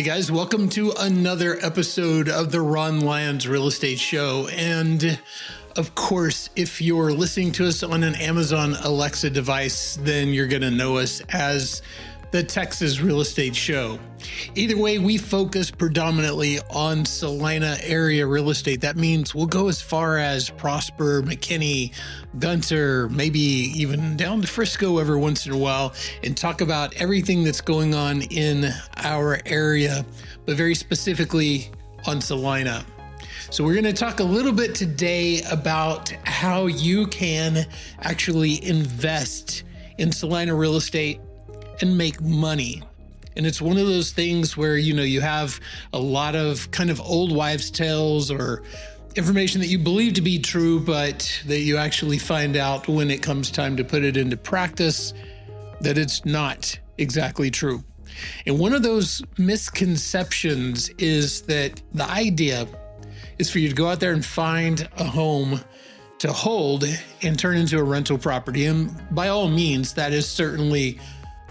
guys, welcome to another episode of the Lyons Real Estate Show. And of course, if you're listening to us on an Amazon Alexa device, then you're going to know us as the Texas Real Estate Show. Either way, we focus predominantly on Celina area real estate. That means we'll go as far as Prosper, McKinney, Gunter, maybe even down to Frisco every once in a while, and talk about everything that's going on in our area, but very specifically on Celina. So we're going to talk a little bit today about how you can actually invest in Celina real estate and make money. And it's one of those things where, you have a lot of kind of old wives' tales or information that you believe to be true, but that you actually find out when it comes time to put it into practice that it's not exactly true. And one of those misconceptions is that the idea is for you to go out there and find a home to hold and turn into a rental property. And by all means, that is certainly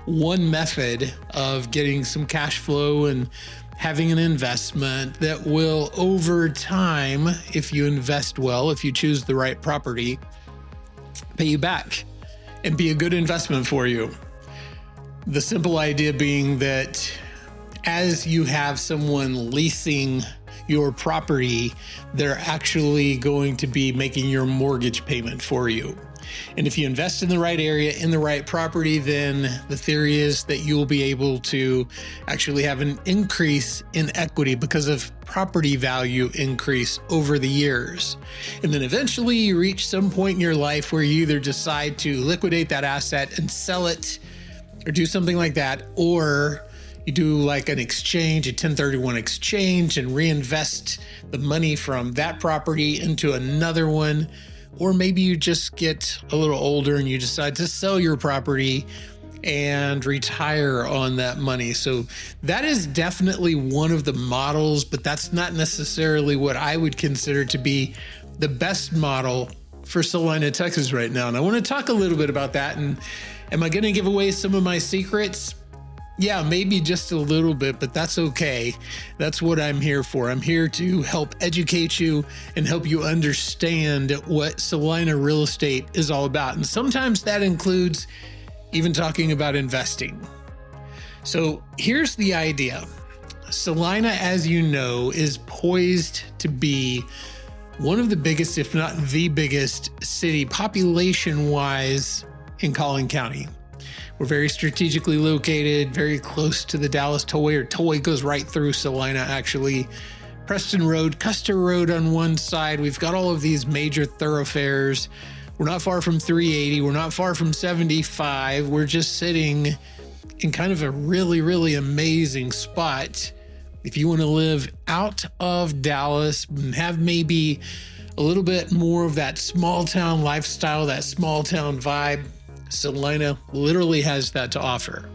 one method of getting some cash flow and having an investment that will, over time, if you invest well, if you choose the right property, pay you back and be a good investment for you. The simple idea being that as you have someone leasing your property, they're actually going to be making your mortgage payment for you. And if you invest in the right area, in the right property, then the theory is that you'll be able to actually have an increase in equity because of property value increase over the years. And then eventually you reach some point in your life where you either decide to liquidate that asset and sell it or do something like that, or you do like an exchange, a 1031 exchange, and reinvest the money from that property into another one. Or maybe you just get a little older and you decide to sell your property and retire on that money. So that is definitely one of the models, but that's not necessarily what I would consider to be the best model for Celina, Texas right now. And I want to talk a little bit about that. And am I going to give away some of my secrets? Yeah, maybe just a little bit, but that's okay. That's what I'm here for. I'm here to help educate you and help you understand what Celina real estate is all about. And sometimes that includes even talking about investing. So here's the idea. Celina, as you know, is poised to be one of the biggest, if not the biggest city population-wise in Collin County. We're very strategically located, very close to the Dallas Tollway, or Tollway goes right through Celina, actually. Preston Road, Custer Road on one side. We've got all of these major thoroughfares. We're not far from 380. We're not far from 75. We're just sitting in kind of a really, really amazing spot. If you want to live out of Dallas and have maybe a little bit more of that small town lifestyle, that small town vibe, Celina literally has that to offer.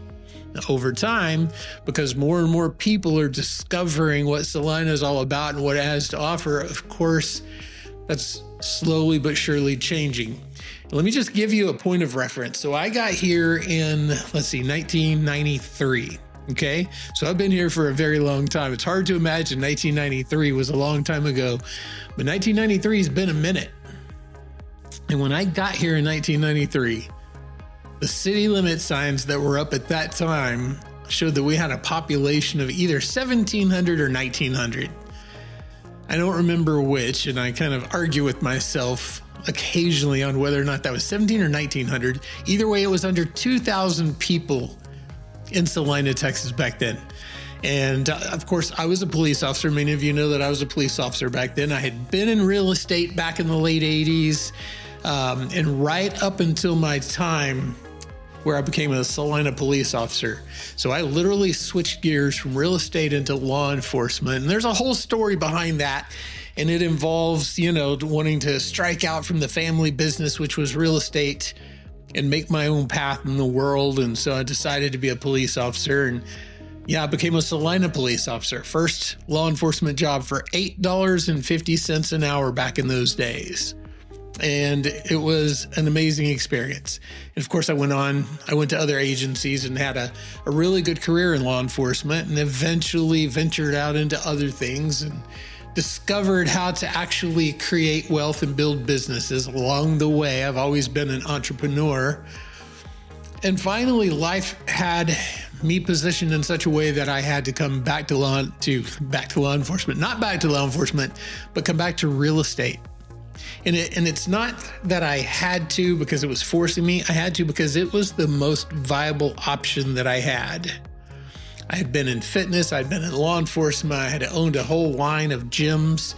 Now, over time, because more and more people are discovering what Celina is all about and what it has to offer, of course, that's slowly but surely changing. Let me just give you a point of reference. So I got here in, 1993. Okay, so I've been here for a very long time. It's hard to imagine 1993 was a long time ago, but 1993 has been a minute. And when I got here in 1993, the city limit signs that were up at that time showed that we had a population of either 1,700 or 1,900. I don't remember which, and I kind of argue with myself occasionally on whether or not that was 1,700 or 1,900. Either way, it was under 2,000 people in Celina, Texas back then. And of course, I was a police officer. Many of you know that I was a police officer back then. I had been in real estate back in the late 80s, and right up until my time where I became a Celina police officer. So I literally switched gears from real estate into law enforcement. And there's a whole story behind that. And it involves, wanting to strike out from the family business, which was real estate, and make my own path in the world. And so I decided to be a police officer. And yeah, I became a Celina police officer. First law enforcement job for $8.50 an hour back in those days. And it was an amazing experience. And of course, I went to other agencies and had a really good career in law enforcement, and eventually ventured out into other things and discovered how to actually create wealth and build businesses along the way. I've always been an entrepreneur. And finally, life had me positioned in such a way that I had to come back to law enforcement, not back to law enforcement, but come back to real estate. And it's not that I had to because it was forcing me. I had to because it was the most viable option that I had. I had been in fitness, I'd been in law enforcement, I had owned a whole line of gyms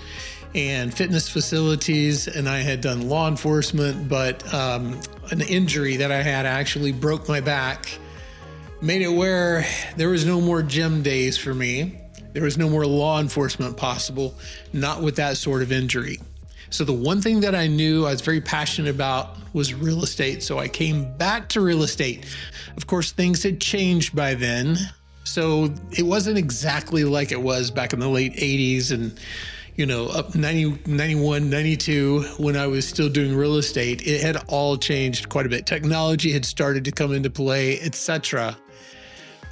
and fitness facilities, and I had done law enforcement, but an injury that I had actually broke my back, made it where there was no more gym days for me. There was no more law enforcement possible, not with that sort of injury. So the one thing that I knew I was very passionate about was real estate. So I came back to real estate. Of course, things had changed by then. So it wasn't exactly like it was back in the late 80s and, up 90, 91, 92, when I was still doing real estate. It had all changed quite a bit. Technology had started to come into play, etc.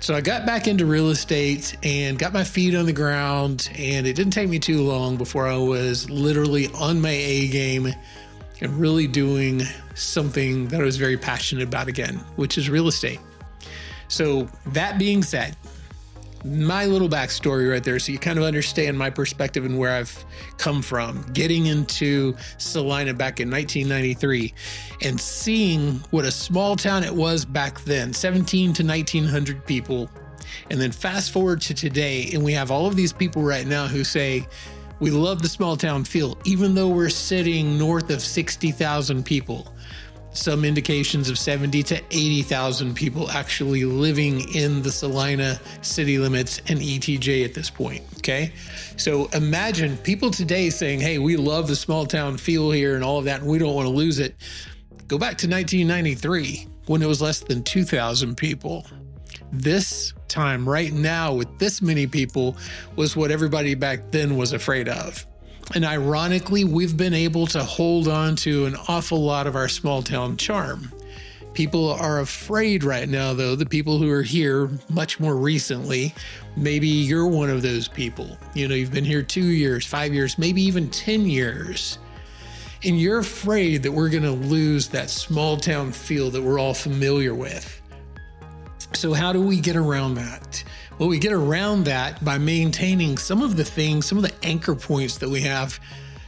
So I got back into real estate and got my feet on the ground, and it didn't take me too long before I was literally on my A game and really doing something that I was very passionate about again, which is real estate. So that being said, my little backstory right there, so you kind of understand my perspective and where I've come from, getting into Celina back in 1993 and seeing what a small town it was back then, 17 to 1900 people. And then fast forward to today, and we have all of these people right now who say, we love the small town feel, even though we're sitting north of 60,000 people. Some indications of 70 to 80,000 people actually living in the Celina city limits and ETJ at this point, okay? So imagine people today saying, hey, we love the small town feel here and all of that, and we don't want to lose it. Go back to 1993 when it was less than 2,000 people. This time right now with this many people was what everybody back then was afraid of. And ironically, we've been able to hold on to an awful lot of our small town charm. People are afraid right now, though, the people who are here much more recently. Maybe you're one of those people. You've been here 2 years, 5 years, maybe even 10 years. And you're afraid that we're going to lose that small town feel that we're all familiar with. So how do we get around that? Well, we get around that by maintaining some of the anchor points that we have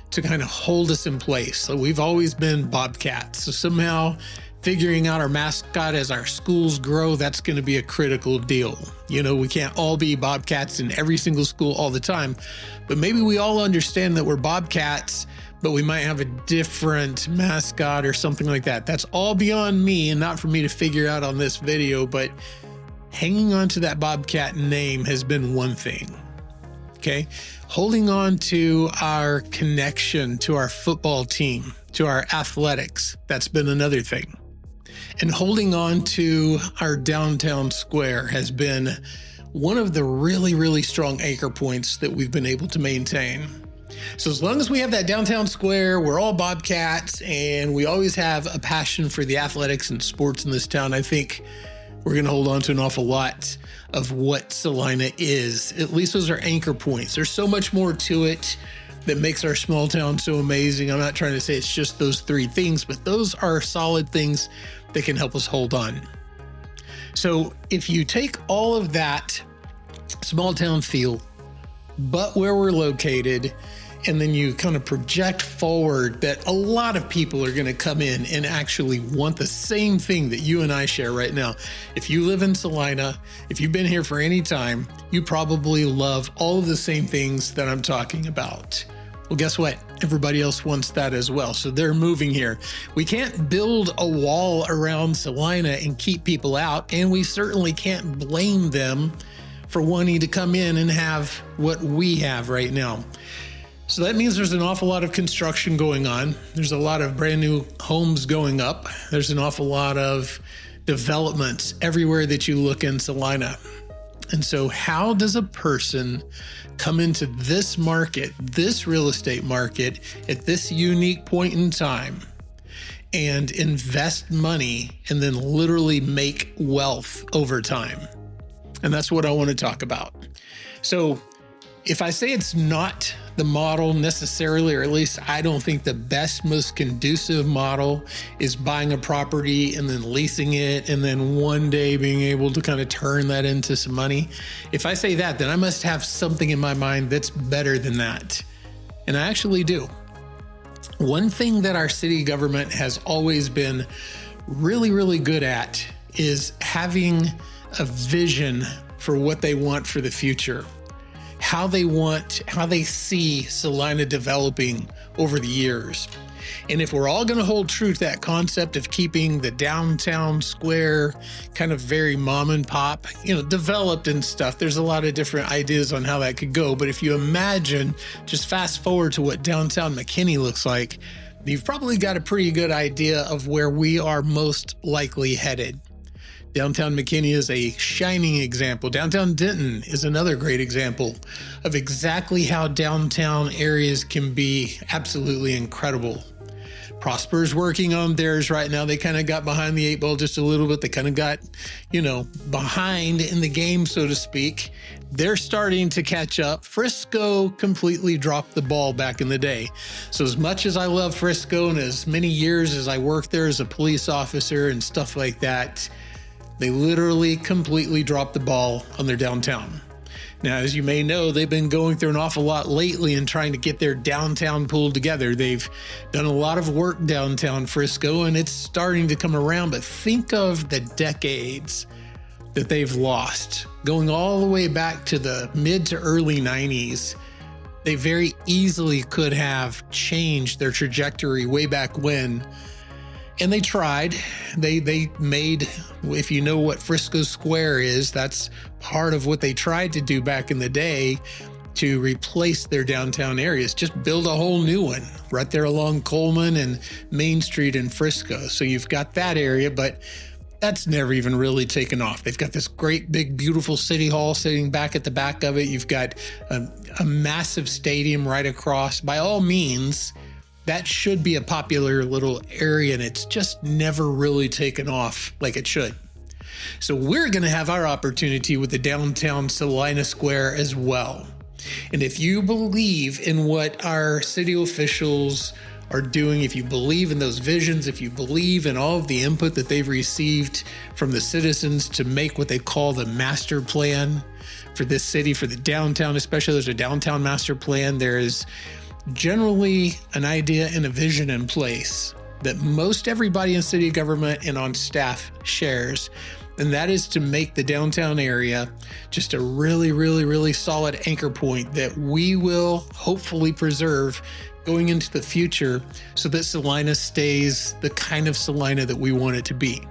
to kind of hold us in place. So we've always been Bobcats. So somehow figuring out our mascot as our schools grow, that's going to be a critical deal. We can't all be Bobcats in every single school all the time, but maybe we all understand that we're Bobcats, but we might have a different mascot or something like that. That's all beyond me and not for me to figure out on this video, but hanging on to that Bobcat name has been one thing, okay? Holding on to our connection to our football team, to our athletics, that's been another thing. And holding on to our downtown square has been one of the really, really strong anchor points that we've been able to maintain. So as long as we have that downtown square, we're all Bobcats, and we always have a passion for the athletics and sports in this town, I think we're going to hold on to an awful lot of what Celina is. At least those are anchor points. There's so much more to it that makes our small town so amazing. I'm not trying to say it's just those three things, but those are solid things that can help us hold on. So if you take all of that small town feel, but where we're located, and then you kind of project forward that a lot of people are going to come in and actually want the same thing that you and I share right now. If you live in Celina, if you've been here for any time, you probably love all of the same things that I'm talking about. Well, guess what? Everybody else wants that as well. So they're moving here. We can't build a wall around Celina and keep people out, and we certainly can't blame them for wanting to come in and have what we have right now. So that means there's an awful lot of construction going on. There's a lot of brand new homes going up. There's an awful lot of developments everywhere that you look in Celina. And so how does a person come into this market, this real estate market, at this unique point in time, and invest money and then literally make wealth over time. And that's what I want to talk about. So if I say it's not the model necessarily, or at least I don't think the best, most conducive model is buying a property and then leasing it and then one day being able to kind of turn that into some money. If I say that, then I must have something in my mind that's better than that. And I actually do. One thing that our city government has always been really, really good at is having a vision for what they want for the future, how they see Celina developing over the years. And if we're all going to hold true to that concept of keeping the downtown square kind of very mom and pop, developed and stuff, there's a lot of different ideas on how that could go. But if you imagine, just fast forward to what downtown McKinney looks like, you've probably got a pretty good idea of where we are most likely headed. Downtown McKinney is a shining example. Downtown Denton is another great example of exactly how downtown areas can be absolutely incredible. Prosper's working on theirs right now. They kind of got behind the 8 ball just a little bit. They kind of got, behind in the game, so to speak. They're starting to catch up. Frisco completely dropped the ball back in the day. So as much as I love Frisco and as many years as I worked there as a police officer and stuff like that, they literally completely dropped the ball on their downtown. Now, as you may know, they've been going through an awful lot lately and trying to get their downtown pulled together. They've done a lot of work downtown Frisco, and it's starting to come around. But think of the decades that they've lost. Going all the way back to the mid to early 90s, they very easily could have changed their trajectory way back when. And they tried. They made, if you know what Frisco Square is, that's part of what they tried to do back in the day to replace their downtown areas. Just build a whole new one right there along Coleman and Main Street in Frisco. So you've got that area, but that's never even really taken off. They've got this great, big, beautiful city hall sitting back at the back of it. You've got a massive stadium right across. By all means, that should be a popular little area, and it's just never really taken off like it should. So we're going to have our opportunity with the downtown Celina Square as well. And if you believe in what our city officials are doing, if you believe in those visions, if you believe in all of the input that they've received from the citizens to make what they call the master plan for this city, for the downtown, especially there's a downtown master plan, there is generally an idea and a vision in place that most everybody in city government and on staff shares, and that is to make the downtown area just a really, really, really solid anchor point that we will hopefully preserve going into the future so that Celina stays the kind of Celina that we want it to be.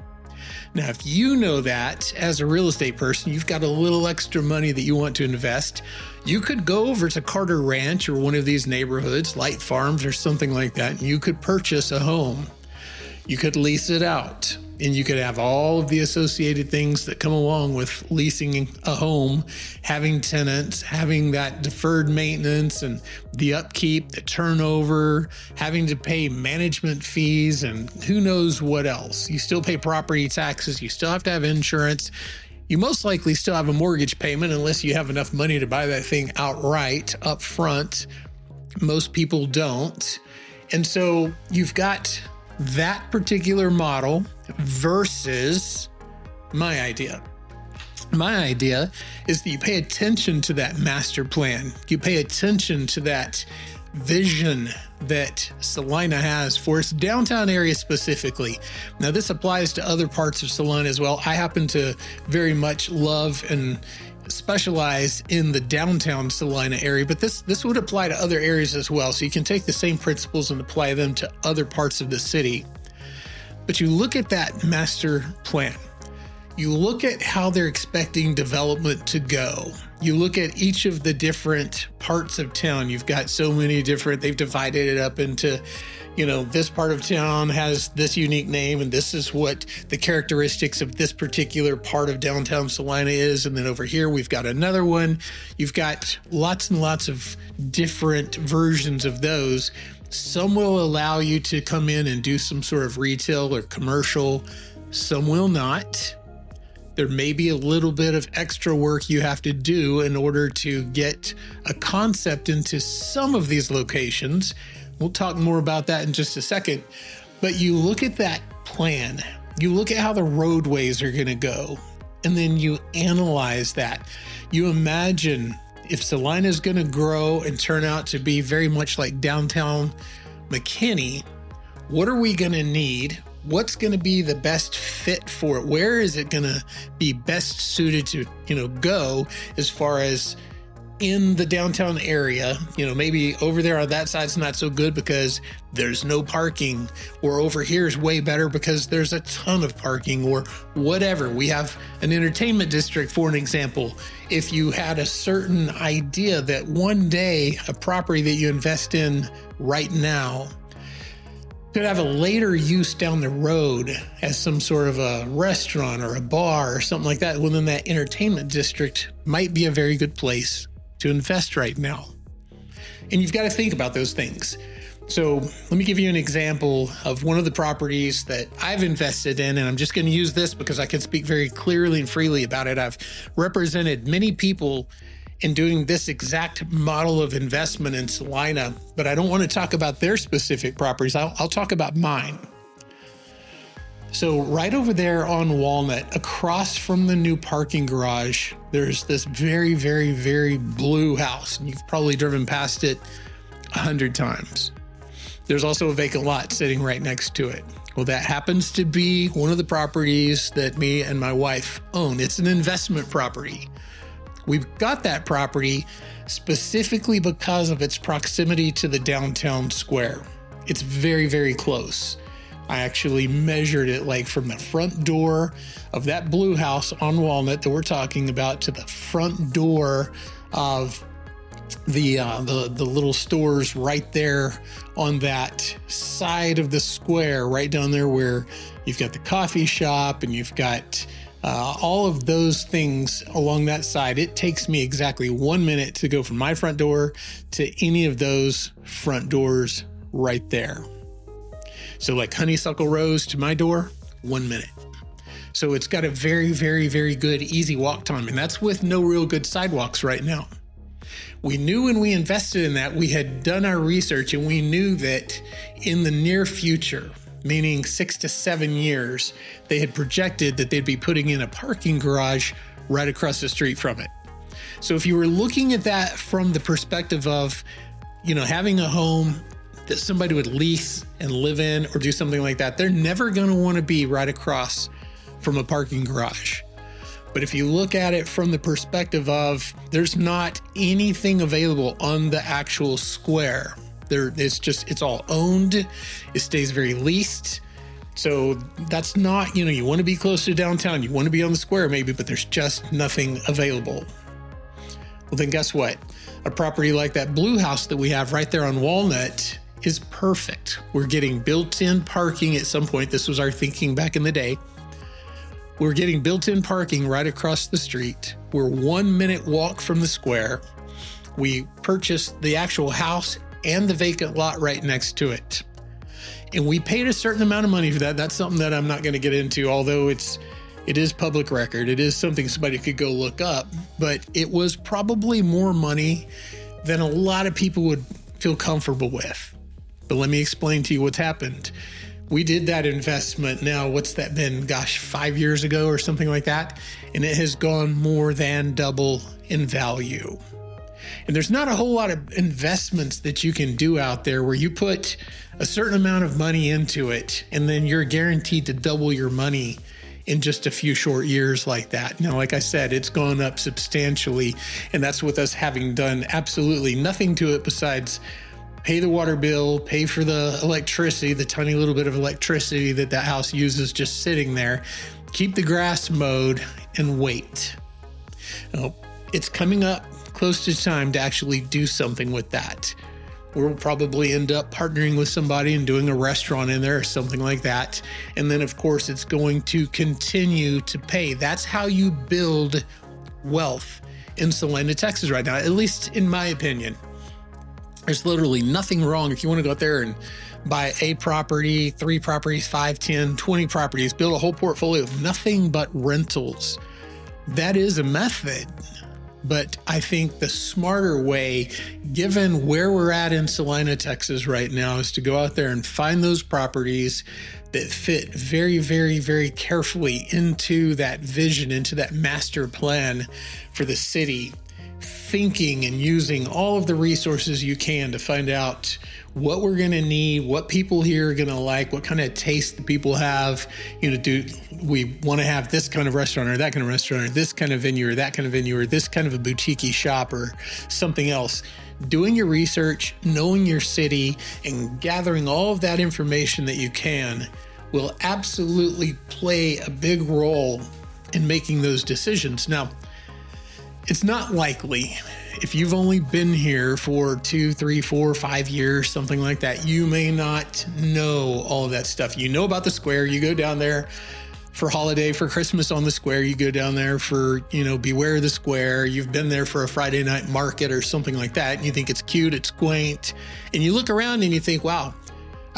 Now, if you know that as a real estate person, you've got a little extra money that you want to invest, you could go over to Carter Ranch or one of these neighborhoods, Light Farms or something like that, and you could purchase a home. You could lease it out, and you could have all of the associated things that come along with leasing a home, having tenants, having that deferred maintenance and the upkeep, the turnover, having to pay management fees, and who knows what else. You still pay property taxes. You still have to have insurance. You most likely still have a mortgage payment unless you have enough money to buy that thing outright up front. Most people don't. And so you've got that particular model versus my idea. My idea is that you pay attention to that master plan. You pay attention to that vision that Celina has for its downtown area specifically. Now, this applies to other parts of Celina as well. I happen to very much love and specialize in the downtown Celina area, but this would apply to other areas as well. So you can take the same principles and apply them to other parts of the city. But you look at that master plan. You look at how they're expecting development to go. You look at each of the different parts of town. You've got so many different, they've divided it up into, this part of town has this unique name, and this is what the characteristics of this particular part of downtown Celina is. And then over here, we've got another one. You've got lots and lots of different versions of those. Some will allow you to come in and do some sort of retail or commercial. Some will not. There may be a little bit of extra work you have to do in order to get a concept into some of these locations. We'll talk more about that in just a second. But you look at that plan, you look at how the roadways are going to go, and then you analyze that. You imagine if Celina is going to grow and turn out to be very much like downtown McKinney, what are we going to need? What's going to be the best fit for it? Where is it going to be best suited to, go as far as in the downtown area? Maybe over there on that side's not so good because there's no parking, or over here is way better because there's a ton of parking, or whatever. We have an entertainment district, for an example. If you had a certain idea that one day a property that you invest in right now could have a later use down the road as some sort of a restaurant or a bar or something like that, well, then that entertainment district might be a very good place to invest right now. And you've got to think about those things. So let me give you an example of one of the properties that I've invested in, and I'm just going to use this because I can speak very clearly and freely about it. I've represented many people in doing this exact model of investment in Celina, but I don't want to talk about their specific properties. I'll talk about mine. So right over there on Walnut, across from the new parking garage, there's this very, very, very blue house. And you've probably driven past it 100 times. There's also a vacant lot sitting right next to it. Well, that happens to be one of the properties that me and my wife own. It's an investment property. We've got that property specifically because of its proximity to the downtown square. It's very, very close. I actually measured it like from the front door of that blue house on Walnut that we're talking about to the front door of the little stores right there on that side of the square, right down there where you've got the coffee shop and you've got all of those things along that side. It takes me exactly 1 minute to go from my front door to any of those front doors right there. So like Honeysuckle Rose to my door, 1 minute. So it's got a very, very, very good easy walk time. And that's with no real good sidewalks right now. We knew when we invested in that, we had done our research, and we knew that in the near future, meaning 6 to 7 years, they had projected that they'd be putting in a parking garage right across the street from it. So if you were looking at that from the perspective of, having a home that somebody would lease and live in or do something like that, they're never going to want to be right across from a parking garage. But if you look at it from the perspective of there's not anything available on the actual square, it's all owned. It stays very leased. So that's not, you want to be close to downtown. You want to be on the square maybe, but there's just nothing available. Well, then guess what? A property like that blue house that we have right there on Walnut is perfect. We're getting built-in parking at some point. This was our thinking back in the day. We're getting built-in parking right across the street. We're 1 minute walk from the square. We purchased the actual house and the vacant lot right next to it. And we paid a certain amount of money for that. That's something that I'm not going to get into, although it is public record. It is something somebody could go look up, but it was probably more money than a lot of people would feel comfortable with. But let me explain to you what's happened. We did that investment now, what's that been? 5 years ago or something like that. And it has gone more than double in value. And there's not a whole lot of investments that you can do out there where you put a certain amount of money into it and then you're guaranteed to double your money in just a few short years like that. Now, like I said, it's gone up substantially, and that's with us having done absolutely nothing to it besides pay the water bill, pay for the electricity, the tiny little bit of electricity that house uses just sitting there, keep the grass mowed, and wait. Now, it's coming up close to time to actually do something with that. We'll probably end up partnering with somebody and doing a restaurant in there or something like that. And then, of course, it's going to continue to pay. That's how you build wealth in Celina, Texas right now, at least in my opinion. There's literally nothing wrong if you want to go out there and buy a property, 3 properties, 5, 10, 20 properties, build a whole portfolio of nothing but rentals. That is a method. But I think the smarter way, given where we're at in Celina, Texas right now, is to go out there and find those properties that fit very, very, very carefully into that vision, into that master plan for the city, thinking and using all of the resources you can to find out what we're going to need, what people here are going to like, what kind of taste the people have. Do we want to have this kind of restaurant or that kind of restaurant, or this kind of venue or that kind of venue, or this kind of a boutique-y shop or something else? Doing your research, knowing your city, and gathering all of that information that you can will absolutely play a big role in making those decisions. Now, it's not likely, if you've only been here for 2, 3, 4, 5 years, something like that, you may not know all of that stuff. You know about the square, you go down there for holiday, for Christmas on the square, you go down there for, Beware the Square. You've been there for a Friday night market or something like that, and you think it's cute, it's quaint, and you look around and you think, wow,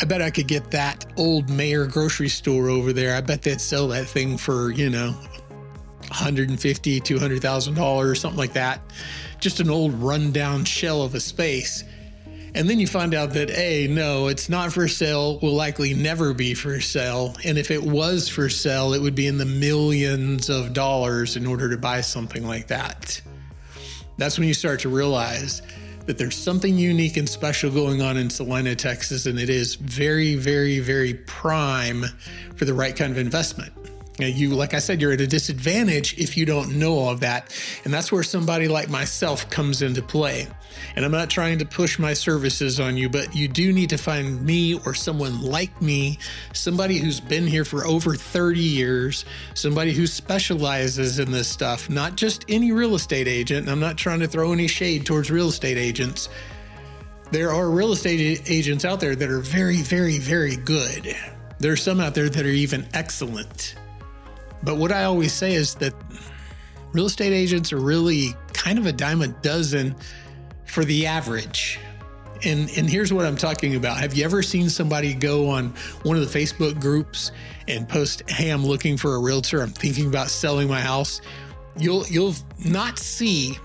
I bet I could get that old Mayer grocery store over there. I bet they'd sell that thing for, $150,000, $200,000, something like that. Just an old rundown shell of a space. And then you find out that no, it's not for sale, will likely never be for sale. And if it was for sale, it would be in the millions of dollars in order to buy something like that. That's when you start to realize that there's something unique and special going on in Celina, Texas, and it is very, very, very prime for the right kind of investment. Like I said, you're at a disadvantage if you don't know all of that. And that's where somebody like myself comes into play. And I'm not trying to push my services on you, but you do need to find me or someone like me, somebody who's been here for over 30 years, somebody who specializes in this stuff, not just any real estate agent. I'm not trying to throw any shade towards real estate agents. There are real estate agents out there that are very, very, very good. There are some out there that are even excellent. But what I always say is that real estate agents are really kind of a dime a dozen for the average. And here's what I'm talking about. Have you ever seen somebody go on one of the Facebook groups and post, "Hey, I'm looking for a realtor. I'm thinking about selling my house"? You'll not see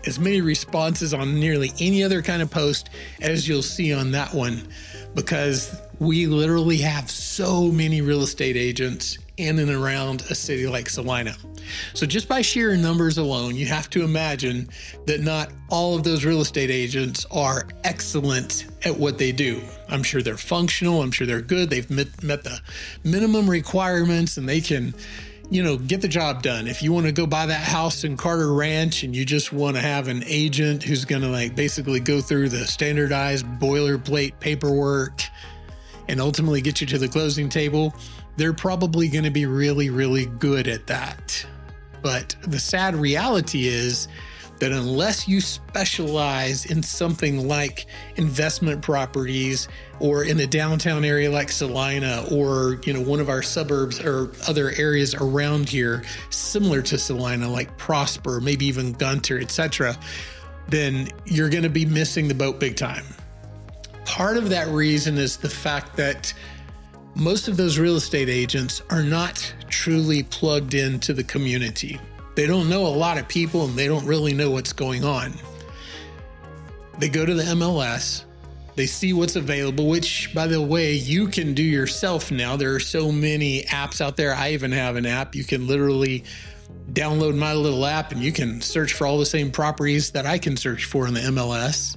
as many responses on nearly any other kind of post as you'll see on that one, because we literally have so many real estate agents in and around a city like Celina. So just by sheer numbers alone, you have to imagine that not all of those real estate agents are excellent at what they do. I'm sure they're functional. I'm sure they're good. They've met the minimum requirements and they can, get the job done. If you want to go buy that house in Carter Ranch and you just want to have an agent who's going to basically go through the standardized boilerplate paperwork and ultimately get you to the closing table, they're probably going to be really, really good at that. But the sad reality is that unless you specialize in something like investment properties or in a downtown area like Celina or, one of our suburbs or other areas around here similar to Celina, like Prosper, maybe even Gunter, etc., then you're going to be missing the boat big time. Part of that reason is the fact that most of those real estate agents are not truly plugged into the community. They don't know a lot of people and they don't really know what's going on. They go to the MLS, they see what's available, which, by the way, you can do yourself now. There are so many apps out there. I even have an app. You can literally download my little app and you can search for all the same properties that I can search for in the MLS.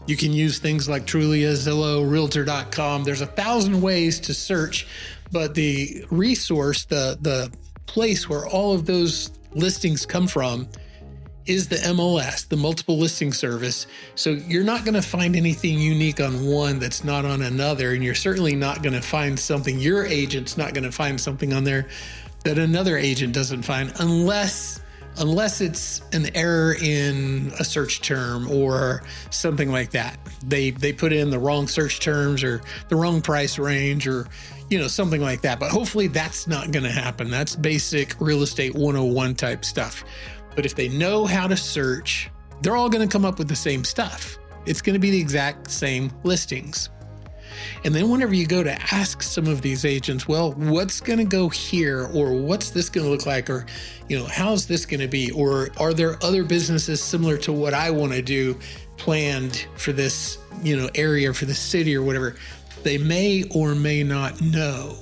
You can use things like Trulia, Zillow, Realtor.com. There's 1,000 ways to search, but the resource, the place where all of those listings come from is the MLS, the multiple listing service. So you're not going to find anything unique on one that's not on another, and you're certainly not going to find something, your agent's not going to find something on there that another agent doesn't find unless it's an error in a search term or something like that. They put in the wrong search terms or the wrong price range or, something like that. But hopefully that's not going to happen. That's basic real estate 101 type stuff. But if they know how to search, they're all going to come up with the same stuff. It's going to be the exact same listings. And then whenever you go to ask some of these agents, well, what's going to go here, or what's this going to look like, or, how's this going to be, or are there other businesses similar to what I want to do planned for this, area, for the city or whatever, they may or may not know.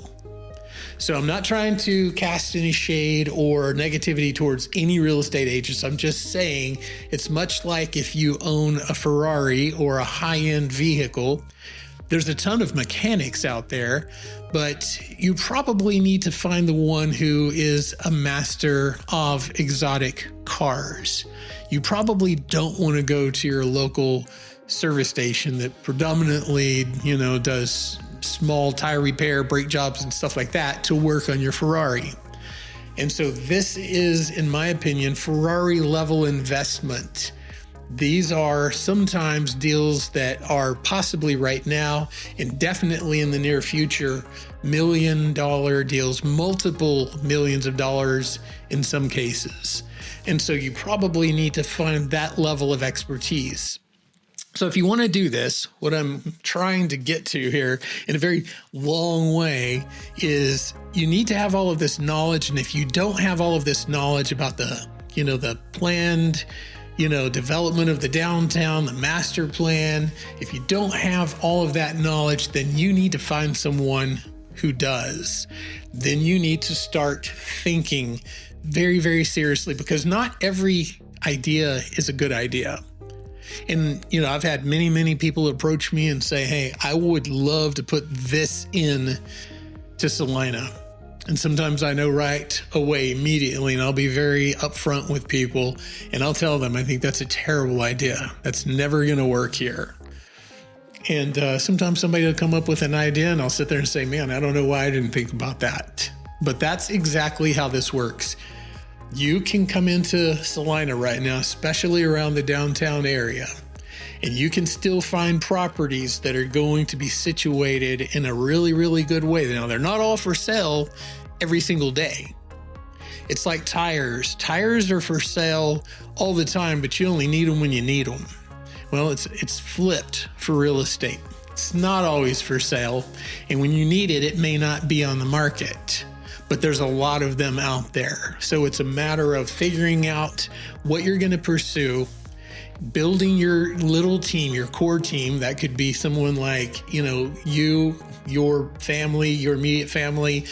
So I'm not trying to cast any shade or negativity towards any real estate agents. I'm just saying it's much like if you own a Ferrari or a high-end vehicle. There's a ton of mechanics out there, but you probably need to find the one who is a master of exotic cars. You probably don't want to go to your local service station that predominantly, does small tire repair, brake jobs, and stuff like that to work on your Ferrari. And so this is, in my opinion, Ferrari level investment. These are sometimes deals that are possibly right now and definitely in the near future, $1 million deals, multiple millions of dollars in some cases. And so you probably need to find that level of expertise. So if you want to do this, what I'm trying to get to here in a very long way is you need to have all of this knowledge. And if you don't have all of this knowledge about the planned, development of the downtown, the master plan, if you don't have all of that knowledge, then you need to find someone who does. Then you need to start thinking very, very seriously, because not every idea is a good idea. And, I've had many, many people approach me and say, hey, I would love to put this in to Celina. And sometimes I know right away immediately, and I'll be very upfront with people, and I'll tell them, I think that's a terrible idea. That's never going to work here. And sometimes somebody will come up with an idea, and I'll sit there and say, man, I don't know why I didn't think about that. But that's exactly how this works. You can come into Celina right now, especially around the downtown area, and you can still find properties that are going to be situated in a really, really good way. Now, they're not all for sale every single day. It's like tires. Tires are for sale all the time, but you only need them when you need them. Well, it's flipped for real estate. It's not always for sale, and when you need it, it may not be on the market. But there's a lot of them out there. So it's a matter of figuring out what you're going to pursue, building your little team, your core team. That could be someone like, you, your family, your immediate family,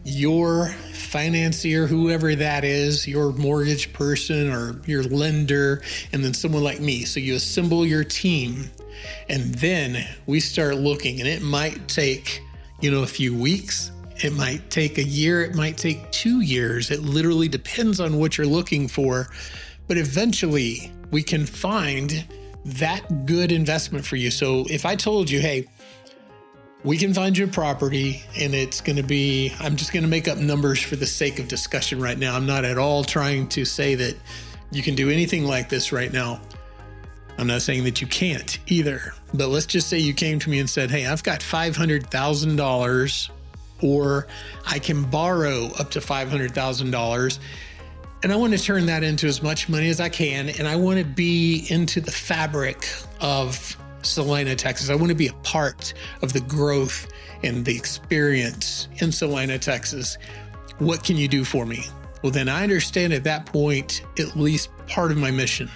your financier, whoever that is, your mortgage person or your lender, and then someone like me. So you assemble your team, and then we start looking, and it might take, a few weeks. It might take a year. It might take 2 years. It literally depends on what you're looking for. But eventually we can find that good investment for you. So if I told you, hey, we can find you a property and it's going to be, I'm just going to make up numbers for the sake of discussion right now. I'm not at all trying to say that you can do anything like this right now. I'm not saying that you can't either. But let's just say you came to me and said, hey, I've got $500,000. Or I can borrow up to $500,000, and I want to turn that into as much money as I can, and I want to be into the fabric of Celina, Texas. I want to be a part of the growth and the experience in Celina, Texas. What can you do for me? Well, then I understand at that point at least part of my mission.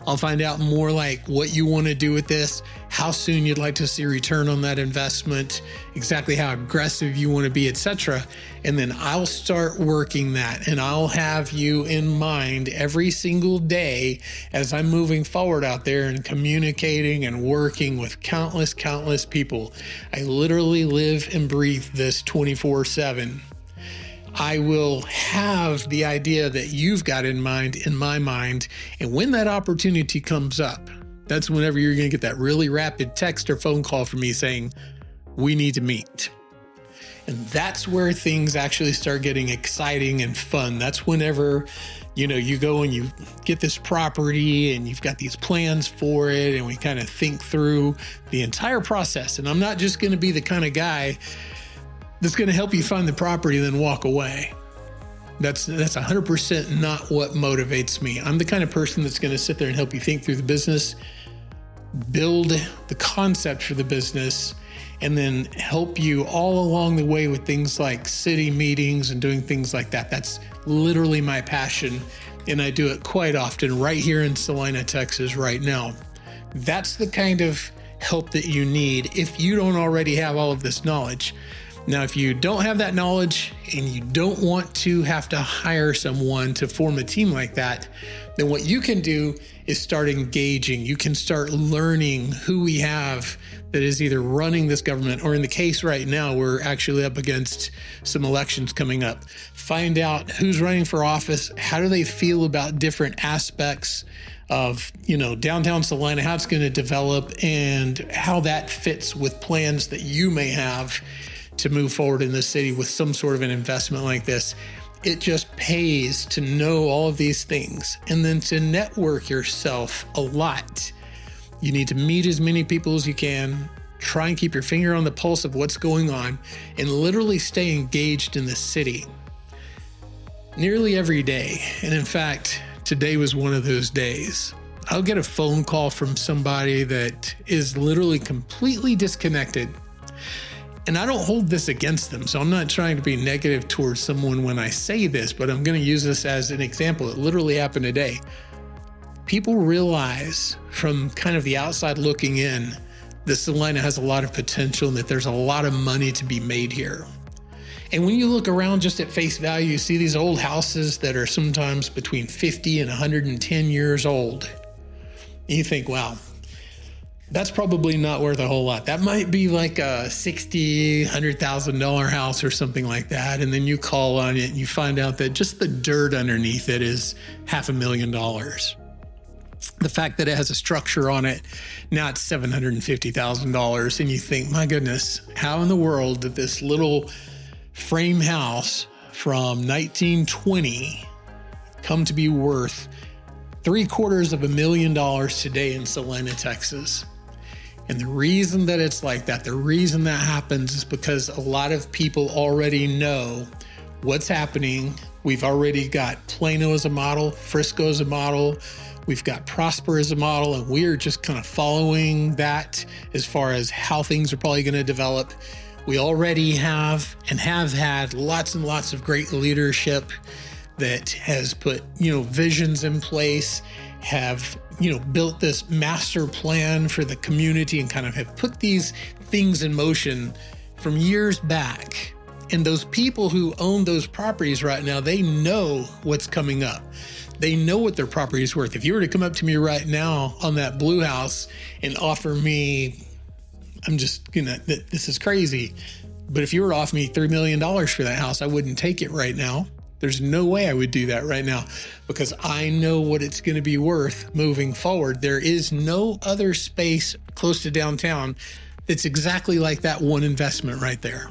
I'll find out more like what you want to do with this, how soon you'd like to see return on that investment, exactly how aggressive you want to be, etc. And then I'll start working that, and I'll have you in mind every single day as I'm moving forward out there and communicating and working with countless people. I literally live and breathe this 24/7. I will have the idea that you've got in mind in my mind. And when that opportunity comes up, that's whenever you're going to get that really rapid text or phone call from me saying, we need to meet. And that's where things actually start getting exciting and fun. That's whenever, you go and you get this property and you've got these plans for it, and we kind of think through the entire process. And I'm not just going to be the kind of guy that's going to help you find the property and then walk away. That's 100% not what motivates me. I'm the kind of person that's going to sit there and help you think through the business, build the concept for the business, and then help you all along the way with things like city meetings and doing things like that. That's literally my passion, and I do it quite often right here in Celina, Texas right now. That's the kind of help that you need if you don't already have all of this knowledge. Now, if you don't have that knowledge and you don't want to have to hire someone to form a team like that, then what you can do is start engaging. You can start learning who we have that is either running this government, or in the case right now, we're actually up against some elections coming up. Find out who's running for office, how do they feel about different aspects of, downtown Celina, how it's going to develop, and how that fits with plans that you may have to move forward in the city with some sort of an investment like this. It just pays to know all of these things, and then to network yourself a lot. You need to meet as many people as you can, try and keep your finger on the pulse of what's going on, and literally stay engaged in the city nearly every day. And in fact, today was one of those days. I'll get a phone call from somebody that is literally completely disconnected. And I don't hold this against them, so I'm not trying to be negative towards someone when I say this, but I'm going to use this as an example. It literally happened today. People realize from kind of the outside looking in that Celina has a lot of potential and that there's a lot of money to be made here. And when you look around just at face value, you see these old houses that are sometimes between 50 and 110 years old. And you think, wow, that's probably not worth a whole lot. That might be like a $60,000, $100,000 house or something like that. And then you call on it and you find out that just the dirt underneath it is $500,000. The fact that it has a structure on it, now it's $750,000. And you think, my goodness, how in the world did this little frame house from 1920 come to be worth $750,000 today in Celina, Texas? And the reason that it's like that, the reason that happens is because a lot of people already know what's happening. We've already got Plano as a model, Frisco as a model, we've got Prosper as a model, and we're just kind of following that as far as how things are probably going to develop. We already have and have had lots and lots of great leadership that has put, visions in place, have, built this master plan for the community and kind of have put these things in motion from years back. And those people who own those properties right now, they know what's coming up. They know what their property is worth. If you were to come up to me right now on that blue house and offer me, this is crazy, but if you were to offer me $3 million for that house, I wouldn't take it right now. There's no way I would do that right now because I know what it's going to be worth moving forward. There is no other space close to downtown that's exactly like that one investment right there.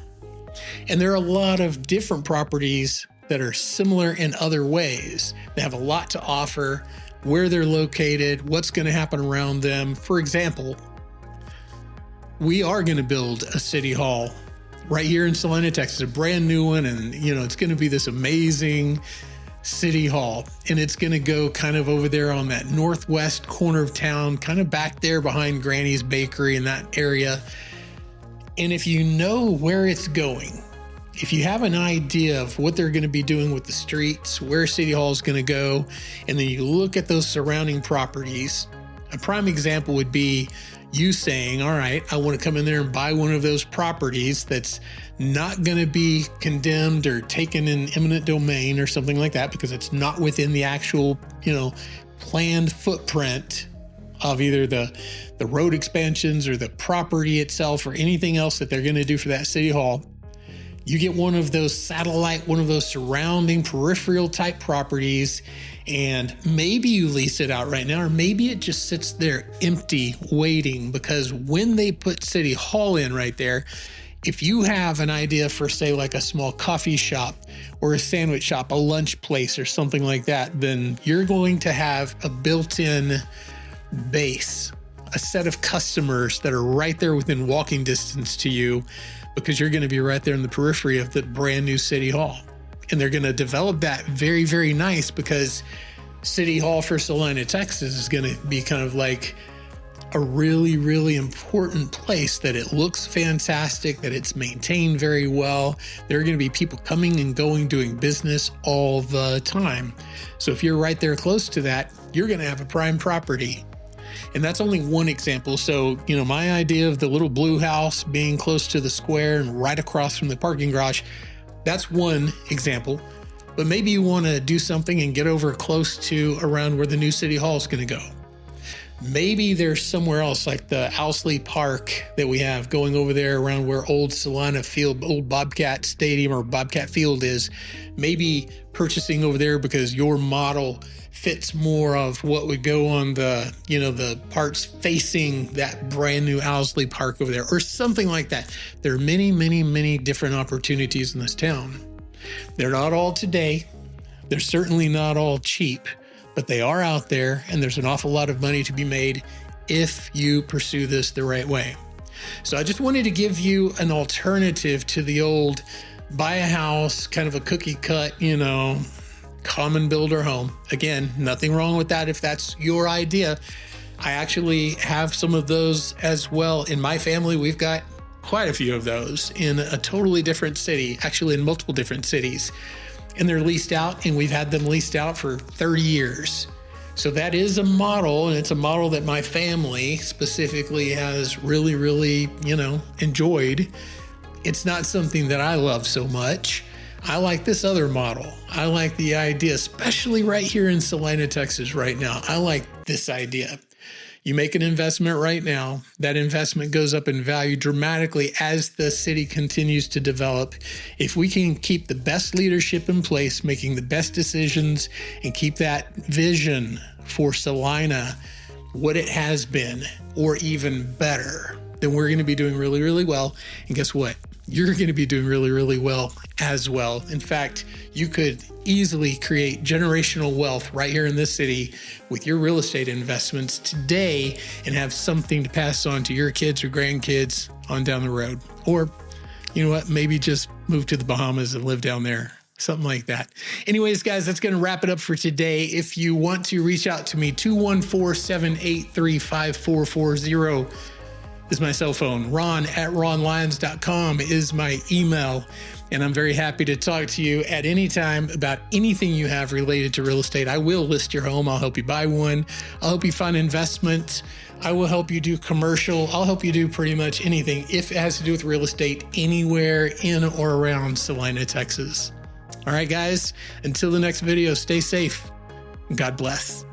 And there are a lot of different properties that are similar in other ways. They have a lot to offer, where they're located, what's going to happen around them. For example, we are going to build a city hall right here in Celina, Texas, a brand new one. And, it's going to be this amazing city hall. And it's going to go kind of over there on that northwest corner of town, kind of back there behind Granny's Bakery in that area. And if you know where it's going, if you have an idea of what they're going to be doing with the streets, where City Hall is going to go, and then you look at those surrounding properties, a prime example would be you saying, all right, I want to come in there and buy one of those properties that's not going to be condemned or taken in eminent domain or something like that, because it's not within the actual, planned footprint of either the road expansions or the property itself or anything else that they're going to do for that city hall. You get one of those satellite, one of those surrounding peripheral type properties, and maybe you lease it out right now, or maybe it just sits there empty waiting, because when they put City Hall in right there, if you have an idea for, say, like a small coffee shop or a sandwich shop, a lunch place or something like that, then you're going to have a built-in base, a set of customers that are right there within walking distance to you, because you're going to be right there in the periphery of the brand new City Hall. And they're going to develop that very, very nice, because City Hall for Celina, Texas is going to be kind of like a really, really important place, that it looks fantastic, that it's maintained very well. There are going to be people coming and going, doing business all the time. So if you're right there close to that, you're going to have a prime property. And that's only one example. So, my idea of the little blue house being close to the square and right across from the parking garage, that's one example. But maybe you want to do something and get over close to around where the new city hall is going to go. Maybe there's somewhere else, like the Owsley Park that we have going over there around where old Celina Field, old Bobcat Stadium or Bobcat Field is. Maybe purchasing over there because your model fits more of what would go on the, the parts facing that brand new Owsley Park over there, or something like that. There are many, many, many different opportunities in this town. They're not all today. They're certainly not all cheap, but they are out there, and there's an awful lot of money to be made if you pursue this the right way. So I just wanted to give you an alternative to the old buy a house, kind of a cookie cut, common builder home. Again, nothing wrong with that if that's your idea. I actually have some of those as well. In my family, we've got quite a few of those in a totally different city, actually in multiple different cities. And they're leased out, and we've had them leased out for 30 years. So that is a model, and it's a model that my family specifically has really, really, enjoyed. It's not something that I love so much. I like this other model. I like the idea, especially right here in Celina, Texas right now. I like this idea. You make an investment right now, that investment goes up in value dramatically as the city continues to develop. If we can keep the best leadership in place, making the best decisions, and keep that vision for Celina what it has been, or even better, then we're going to be doing really, really well. And guess what? You're going to be doing really, really well as well. In fact, you could easily create generational wealth right here in this city with your real estate investments today, and have something to pass on to your kids or grandkids on down the road. Or, maybe just move to the Bahamas and live down there. Something like that. Anyways, guys, that's going to wrap it up for today. If you want to reach out to me, 214-783-5440 is my cell phone. ron@ronlyons.com is my email. And I'm very happy to talk to you at any time about anything you have related to real estate. I will list your home. I'll help you buy one. I'll help you find investment. I will help you do commercial. I'll help you do pretty much anything if it has to do with real estate anywhere in or around Celina, Texas. All right, guys, until the next video, stay safe. God bless.